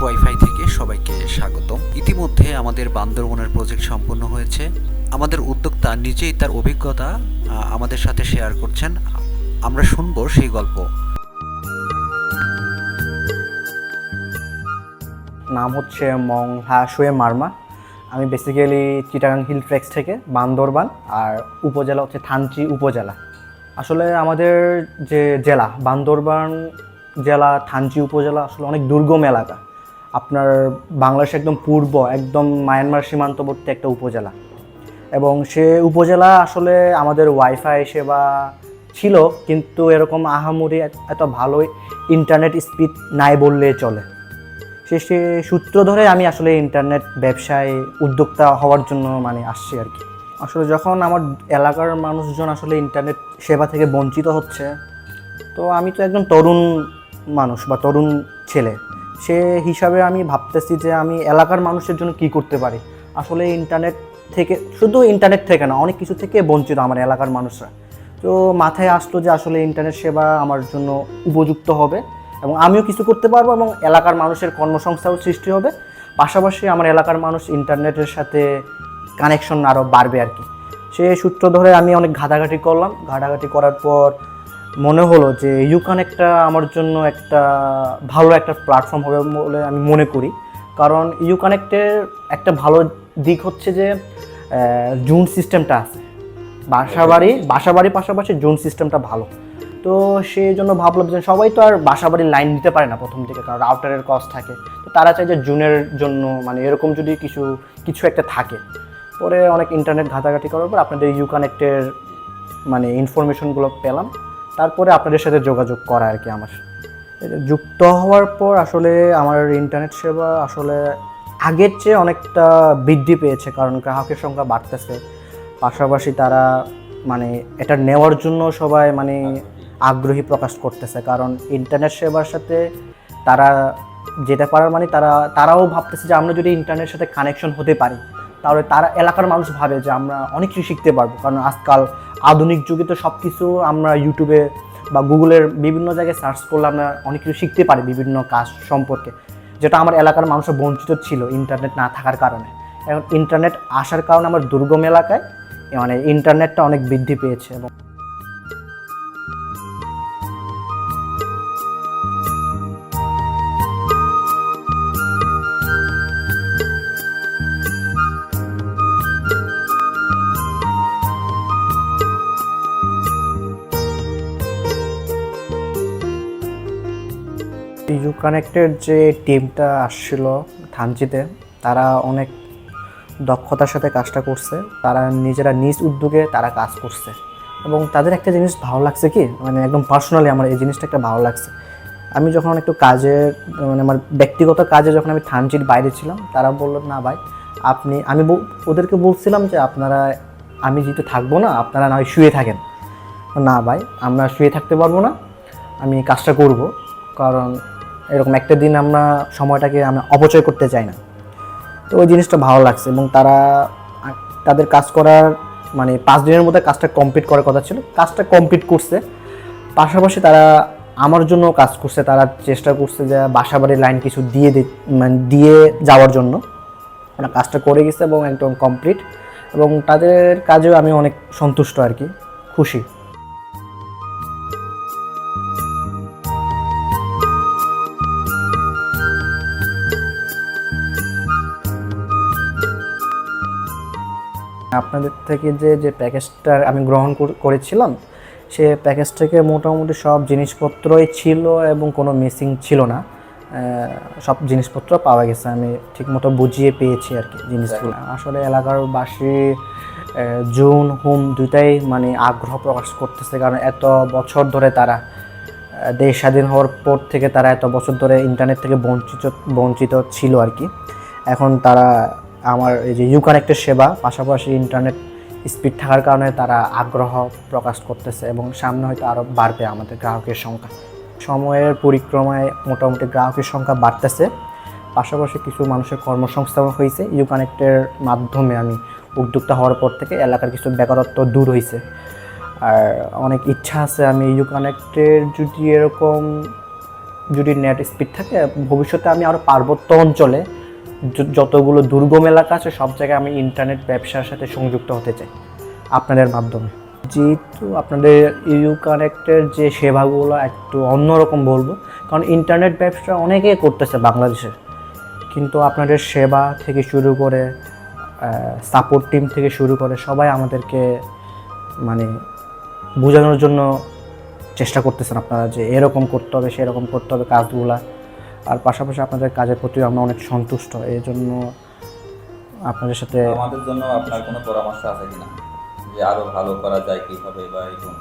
Wifi থেকে সবাইকে স্বাগতম। ইতিমধ্যে আমাদের বান্দরবনের প্রজেক্ট সম্পন্ন হয়েছে। আমাদের উদ্যোক্তা নিজেই তার অভিজ্ঞতা আমাদের সাথে শেয়ার করছেন। আমরা শুনবো সেই গল্প। নাম হচ্ছে শুয়ে মার্মা। আমি বেসিক্যালি চিটাগাং হিল ট্রেক্স থেকে বান্দরবান, আর উপজেলা হচ্ছে থানচি উপজেলা। আসলে আমাদের যে জেলা বান্দরবান জেলা থানচি উপজেলা আসলে অনেক দুর্গম এলাকা। আপনার বাংলাদেশের একদম পূর্ব, একদম মায়ানমার সীমান্তবর্তী একটা উপজেলা, এবং সে উপজেলা আসলে আমাদের ওয়াইফাই সেবা ছিল, কিন্তু এরকম আহামরি এত ভালোই ইন্টারনেট স্পিড নাই বললে চলে। সে সূত্র ধরে আমি আসলে ইন্টারনেট ব্যবসায় উদ্যোক্তা হওয়ার জন্য আসছি আর কি। আসলে যখন আমার এলাকার মানুষজন আসলে ইন্টারনেট সেবা থেকে বঞ্চিত হচ্ছে, তো আমি তো একজন তরুণ মানুষ বা তরুণ ছেলে, সে হিসাবে আমি ভাবতেছি যে আমি এলাকার মানুষের জন্য কি করতে পারি। আসলে ইন্টারনেট থেকে, শুধু ইন্টারনেট থেকে না, অনেক কিছু থেকে বঞ্চিত আমার এলাকার মানুষরা। তো মাথায় আসলো যে আসলে ইন্টারনেট সেবা আমার জন্য উপযুক্ত হবে এবং আমিও কিছু করতে পারবো, এবং এলাকার মানুষের কর্মসংস্থানও সৃষ্টি হবে। পাশাপাশি আমার এলাকার মানুষ ইন্টারনেটের সাথে কানেকশন আরও বাড়বে আর কি। সে সূত্র ধরে আমি অনেক ঘাটাঘাটি করলাম। ঘাটাঘাটি করার পর মনে হলো যে ইউকানেক্টটা আমার জন্য একটা ভালো একটা প্ল্যাটফর্ম হবে বলে আমি মনে করি। কারণ ইউকানেক্টের একটা ভালো দিক হচ্ছে যে জোন সিস্টেমটা আছে। বাসাবাড়ির পাশাপাশি জোন সিস্টেমটা ভালো। তো সেই জন্য ভাবলাম যে সবাই তো আর বাসাবাড়ির লাইন নিতে পারে না প্রথম থেকে, কারণ রাউটারের কস্ট থাকে। তো তারা চায় যে জুনের জন্য এরকম যদি কিছু একটা থাকে। পরে অনেক ইন্টারনেট ঘাটাঘাটি করার পর আপনাদের ইউকানেক্টের ইনফরমেশনগুলো পেলাম। তারপরে আপনাদের সাথে যোগাযোগ করা আর কি। আমার যুক্ত হওয়ার পর আসলে আমার ইন্টারনেট সেবা আসলে আগের চেয়ে অনেকটা বৃদ্ধি পেয়েছে, কারণ গ্রাহকের সংখ্যা বাড়তেছে। পাশাপাশি তারা এটা নেওয়ার জন্য সবাই আগ্রহী প্রকাশ করতেছে, কারণ ইন্টারনেট সেবার সাথে তারা যেতে পারার তারাও ভাবতেছে যে আমরা যদি ইন্টারনেটের সাথে কানেকশন হতে পারি, তাহলে তারা এলাকার মানুষ ভাবে যে আমরা অনেক কিছু শিখতে পারবো। কারণ আজকাল আধুনিক যুগে তো সব কিছু আমরা ইউটিউবে বা গুগলের বিভিন্ন জায়গায় সার্চ করলে আমরা অনেক কিছু শিখতে পারি বিভিন্ন কাজ সম্পর্কে, যেটা আমার এলাকার মানুষও বঞ্চিত ছিল ইন্টারনেট না থাকার কারণে। এখন ইন্টারনেট আসার কারণে আমার দুর্গম এলাকায় ইন্টারনেটটা অনেক বৃদ্ধি পেয়েছে। এবং ইউকানেক্টের যে টিমটা আসছিল থানচিতে, তারা অনেক দক্ষতার সাথে কাজটা করছে। তারা নিজেরা নিজ উদ্যোগে তারা কাজ করছে, এবং তাদের একটা জিনিস ভালো লাগছে কি, একদম পার্সোনালি আমার এই জিনিসটা একটা ভালো লাগছে। আমি যখন একটু কাজে আমার ব্যক্তিগত কাজে যখন আমি থানচির বাইরে ছিলাম, তারা বলল না ভাই আমি ওদেরকে বলছিলাম যে আমি যেহেতু থাকবো না, আপনারা না হয় শুয়ে থাকেন। না ভাই, আমরা শুয়ে থাকতে পারবো না, আমি কাজটা করব, কারণ এরকম একটা দিন আমরা সময়টাকে আমরা অপচয় করতে চাই না। তো ওই জিনিসটা ভালো লাগছে, এবং তাদের কাজ করার 5 দিনের মধ্যে কাজটা কমপ্লিট করার কথা ছিল, কাজটা কমপ্লিট করছে। পাশাপাশি তারা আমার জন্য কাজ করছে। তারা চেষ্টা করছে যে বাসাবাড়ির লাইন কিছু দিয়ে যাওয়ার জন্য। ওরা কাজটা করে গেছে এবং একদম কমপ্লিট, এবং তাদের কাজেও আমি অনেক সন্তুষ্ট আর কি, খুশি। আপনাদের থেকে যে প্যাকেজটা আমি গ্রহণ করেছিলাম, সে প্যাকেজ থেকে মোটামুটি সব জিনিসপত্রই ছিল এবং কোনো মিসিং ছিল না। সব জিনিসপত্র পাওয়া গেছে, আমি ঠিকমতো বুঝিয়ে পেয়েছি আর কি জিনিসগুলো। আসলে এলাকার বাসী জুন হোম দুইটাই আগ্রহ প্রকাশ করতেছে, কারণ এত বছর ধরে তারা দেশ স্বাধীন হওয়ার পর থেকে তারা এত বছর ধরে ইন্টারনেট থেকে বঞ্চিত ছিল আর কি। এখন তারা আমার এই যে ইউকানেক্টের সেবা পাশাপাশি ইন্টারনেট স্পিড থাকার কারণে তারা আগ্রহ প্রকাশ করতেছে, এবং সামনে হয়তো আরও বাড়বে আমাদের গ্রাহকের সংখ্যা। সময়ের পরিক্রমায় মোটামুটি গ্রাহকের সংখ্যা বাড়তেছে। পাশাপাশি কিছু মানুষের কর্মসংস্থাপন হয়েছে ইউকানেক্টের মাধ্যমে। আমি উদ্যোক্তা হওয়ার পর থেকে এলাকার কিছু বেকারত্ব দূর হয়েছে। আর অনেক ইচ্ছা আছে আমি ইউকানেক্টের যদি এরকম যদি নেট স্পিড থাকে ভবিষ্যতে আমি আরও পার্বত্য অঞ্চলে যতগুলো দুর্গম এলাকা আছে সব জায়গায় আমি ইন্টারনেট ব্যবসার সাথে সংযুক্ত হতে চাই আপনাদের মাধ্যমে। যেহেতু আপনাদের ইউ কানেক্টের যে সেবাগুলো একটু অন্যরকম বলবো, কারণ ইন্টারনেট ব্যবসা অনেকেই করতেছে বাংলাদেশে, কিন্তু আপনাদের সেবা থেকে শুরু করে সাপোর্ট টিম থেকে শুরু করে সবাই আমাদেরকে মানে বোঝানোর জন্য চেষ্টা করতেছেন আপনারা যে এরকম করতে হবে সেরকম করতে হবে কাজগুলা। আর পাশাপাশি আপনাদের কাজের প্রতি আমরা অনেক সন্তুষ্ট, এই জন্য আপনাদের সাথে। আমাদের জন্য আপনার কোনো পরামর্শ আছে কিনা যে আরো ভালো করা যায় কিভাবে বা এরকম?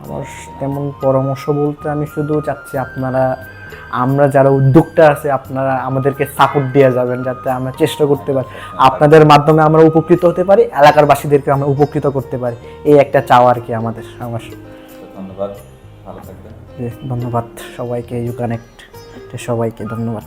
আমার তেমন পরামর্শ বলতে আমি শুধু চাচ্ছি আপনারা, আমরা যারা উদ্যোক্তা আছে আপনারা আমাদেরকে সাপোর্ট দিয়ে যাবেন, যাতে আমরা চেষ্টা করতে পারি আপনাদের মাধ্যমে আমরা উপকৃত হতে পারি, এলাকার বাসীদেরকে আমরা উপকৃত করতে পারি, এই একটা চাওয়া আর কি আমাদের। আমার ধন্যবাদ, ভালো থাকবেন। ধন্যবাদ সবাইকে, ইউ কানেক্ট সবাইকে ধন্যবাদ।